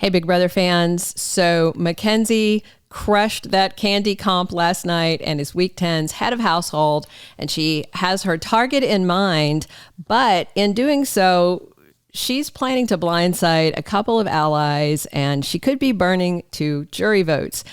Hey, Big Brother fans. So Makensy crushed that candy comp last night and is week 10's head of household, and she has her target in mind. But in doing so, she's planning to blindside a couple of allies, and she could be burning 2 jury votes.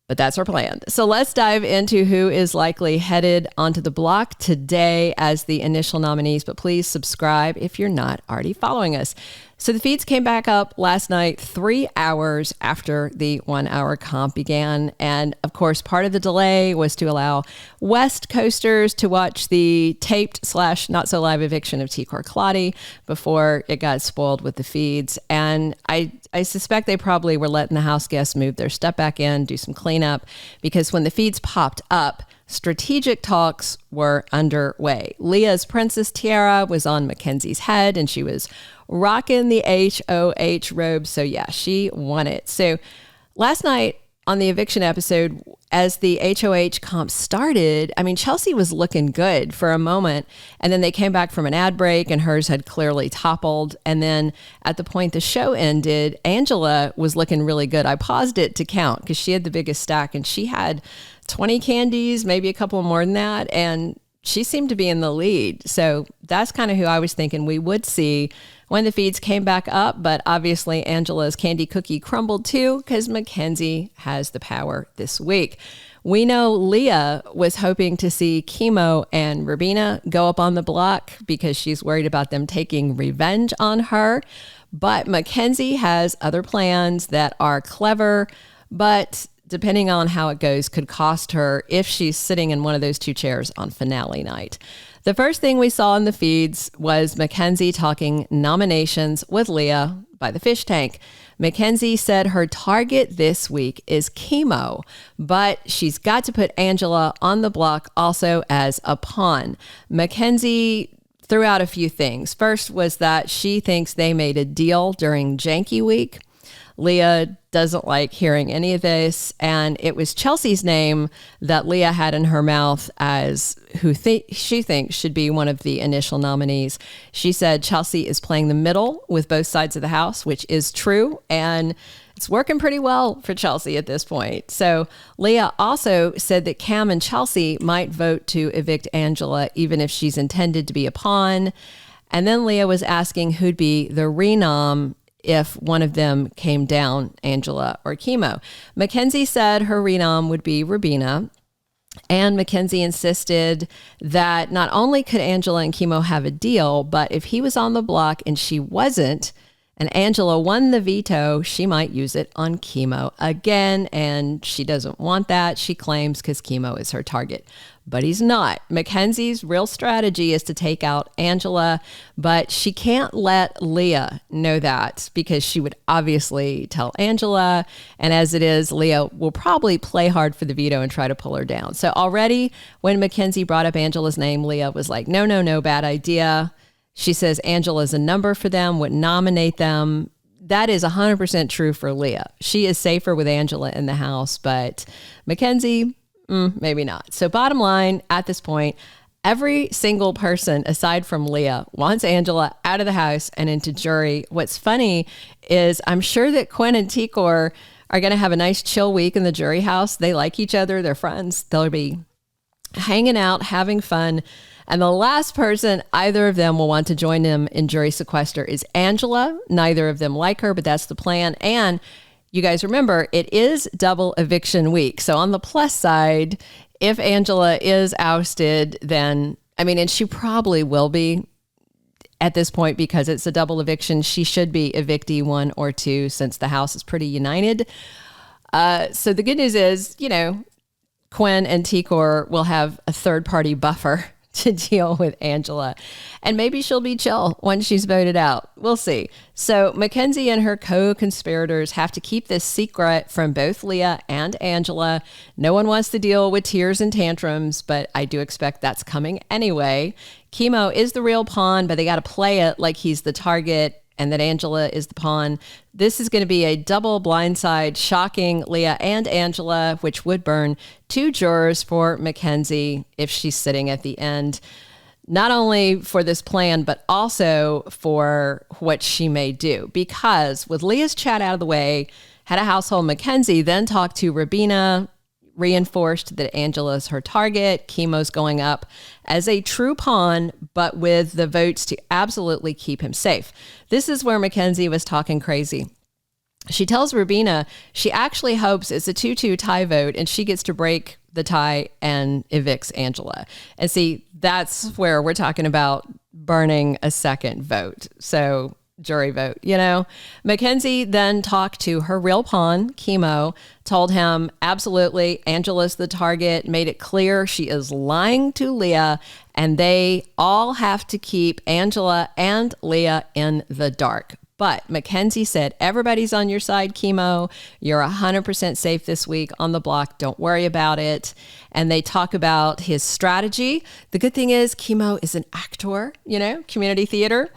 But that's her plan. So let's dive into who is likely headed onto the block today as the initial nominees. But please subscribe if you're not already following us. So the feeds came back up last night, 3 hours after the 1 hour comp began. And of course, part of the delay was to allow West Coasters to watch the taped / not so live eviction of Tikor Claudia before it got spoiled with the feeds. And I suspect they probably were letting the house guests move their stuff back in, do some cleanup, because when the feeds popped up, strategic talks were underway. Leah's princess tiara was on Makensy's head, and she was rocking the HoH robe. So yeah, she won it. So last night on the eviction episode, as the HoH comp started, I mean, Chelsie was looking good for a moment, and then they came back from an ad break and hers had clearly toppled. And then at the point the show ended, Angela was looking really good. I paused it to count because she had the biggest stack, and she had 20 candies, maybe a couple more than that. And she seemed to be in the lead. So that's kind of who I was thinking we would see when the feeds came back up. But obviously Angela's candy cookie crumbled too, because Makensy has the power this week. We know Leah was hoping to see Kimo and Rubina go up on the block because she's worried about them taking revenge on her. But Makensy has other plans that are clever, but depending on how it goes, could cost her if she's sitting in one of those 2 chairs on finale night. The first thing we saw in the feeds was Makensy talking nominations with Leah by the fish tank. Makensy said her target this week is Kimo, but she's got to put Angela on the block also as a pawn. Makensy threw out a few things. First was that she thinks they made a deal during Janky week. Leah doesn't like hearing any of this, and it was Chelsea's name that Leah had in her mouth as who she thinks should be one of the initial nominees. She said Chelsie is playing the middle with both sides of the house, which is true, and it's working pretty well for Chelsie at this point. So Leah also said that Cam and Chelsie might vote to evict Angela, even if she's intended to be a pawn. And then Leah was asking who'd be the renom if one of them came down, Angela or Kimo. Makensy said her renom would be Rubina, and Makensy insisted that not only could Angela and Kimo have a deal, but if he was on the block and she wasn't, and Angela won the veto, she might use it on Kimo again, and she doesn't want that, she claims, because Kimo is her target. But he's not. Makensy's real strategy is to take out Angela, but she can't let Leah know that because she would obviously tell Angela. And as it is, Leah will probably play hard for the veto and try to pull her down. So already when Makensy brought up Angela's name, Leah was like, no, bad idea. She says Angela's a number for them, would nominate them. That is 100% true for Leah. She is safer with Angela in the house, but Makensy, maybe not. So bottom line, at this point, every single person aside from Leah wants Angela out of the house and into jury. What's funny is I'm sure that Quinn and Tikor are going to have a nice chill week in the jury house. They like each other. They're friends. They'll be hanging out, having fun. And the last person either of them will want to join them in jury sequester is Angela. Neither of them like her, but that's the plan. And you guys remember, it is double eviction week. So on the plus side, if Angela is ousted, then, I mean, and she probably will be at this point because it's a double eviction. She should be evictee 1 or 2 since the house is pretty united. So the good news is, you know, Quinn and Tikor will have a third-party buffer to deal with Angela. And maybe she'll be chill once she's voted out. We'll see. So Makensy and her co-conspirators have to keep this secret from both Leah and Angela. No one wants to deal with tears and tantrums, but I do expect that's coming anyway. Kimo is the real pawn, but they got to play it like he's the target and that Angela is the pawn. This is going to be a double blindside, shocking Leah and Angela, which would burn 2 jurors for Makensy if she's sitting at the end. not only for this plan, but also for what she may do. Because with Leah's chat out of the way, head of household Makensy then talked to Rabina, reinforced that Angela's her target. Kimo's going up as a true pawn, but with the votes to absolutely keep him safe. This is where Makensy was talking crazy. She tells Rabina she actually hopes it's a 2-2 tie vote and she gets to break the tie and evicts Angela. And see, that's where we're talking about burning a second vote. So jury vote, Makensy then talked to her real pawn, Kimo, told him, absolutely, Angela's the target, made it clear she is lying to Leah, and they all have to keep Angela and Leah in the dark. But Makensy said, everybody's on your side, Kimo. You're 100% safe this week on the block. Don't worry about it. And they talk about his strategy. The good thing is Kimo is an actor, community theater.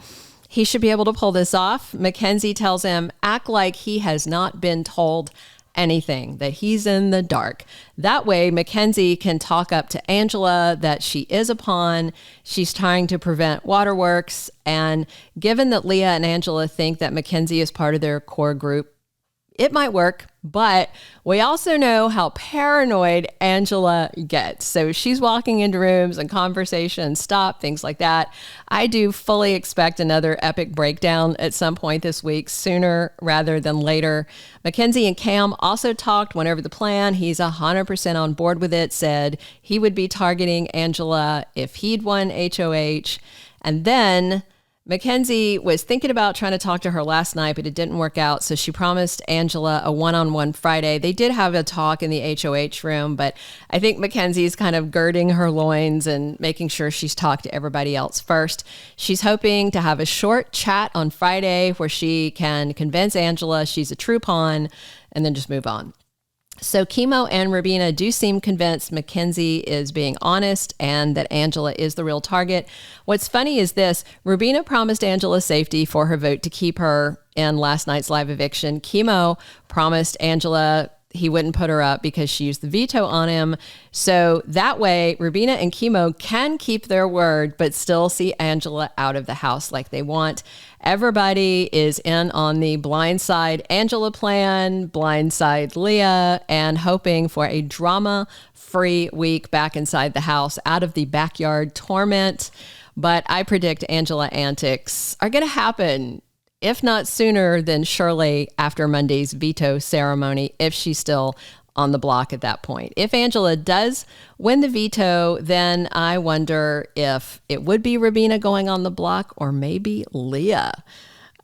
He should be able to pull this off. Makensy tells him, act like he has not been told anything, that he's in the dark. That way, Makensy can talk up to Angela that she is a pawn. She's trying to prevent waterworks. And given that Leah and Angela think that Makensy is part of their core group, it might work, but we also know how paranoid Angela gets. So she's walking into rooms and conversations stop, things like that. I do fully expect another epic breakdown at some point this week, sooner rather than later. Makensy and Cam also talked, went over the plan. He's 100% on board with it, said he would be targeting Angela if he'd won HoH. And then Makensy was thinking about trying to talk to her last night, but it didn't work out. So she promised Angela a one-on-one Friday. They did have a talk in the HoH room, but I think Makenzie's kind of girding her loins and making sure she's talked to everybody else first. She's hoping to have a short chat on Friday where she can convince Angela she's a true pawn and then just move on. So Kimo and Rabina do seem convinced Makensy is being honest and that Angela is the real target. What's funny is this: Rabina promised Angela safety for her vote to keep her in last night's live eviction. Kimo promised Angela he wouldn't put her up because she used the veto on him. So that way, Rabina and Kimo can keep their word, but still see Angela out of the house like they want. Everybody is in on the blindside Angela plan, blindside Leah, and hoping for a drama-free week back inside the house, out of the backyard torment. But I predict Angela antics are going to happen, if not sooner, then surely after Monday's veto ceremony, if she's still on the block at that point. If Angela does win the veto, then I wonder if it would be Rabina going on the block or maybe Leah.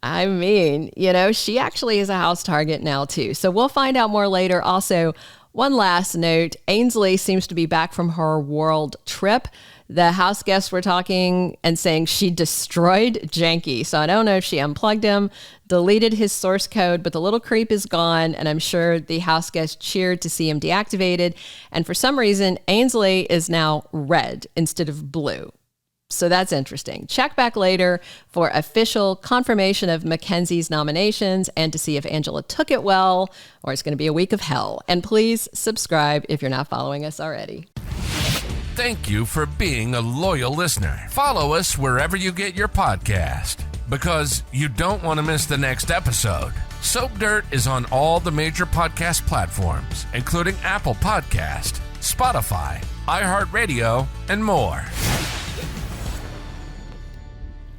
I mean, she actually is a house target now too. So we'll find out more later. Also, one last note, Ainsley seems to be back from her world trip. The house guests were talking and saying she destroyed Janky. So I don't know if she unplugged him, deleted his source code, but the little creep is gone. And I'm sure the house guests cheered to see him deactivated. And for some reason, Ainsley is now red instead of blue. So that's interesting. Check back later for official confirmation of Makenzie's nominations and to see if Angela took it well or it's going to be a week of hell. And please subscribe if you're not following us already. Thank you for being a loyal listener. Follow us wherever you get your podcast, because you don't want to miss the next episode. Soap Dirt is on all the major podcast platforms, including Apple Podcast, Spotify, iHeartRadio, and more.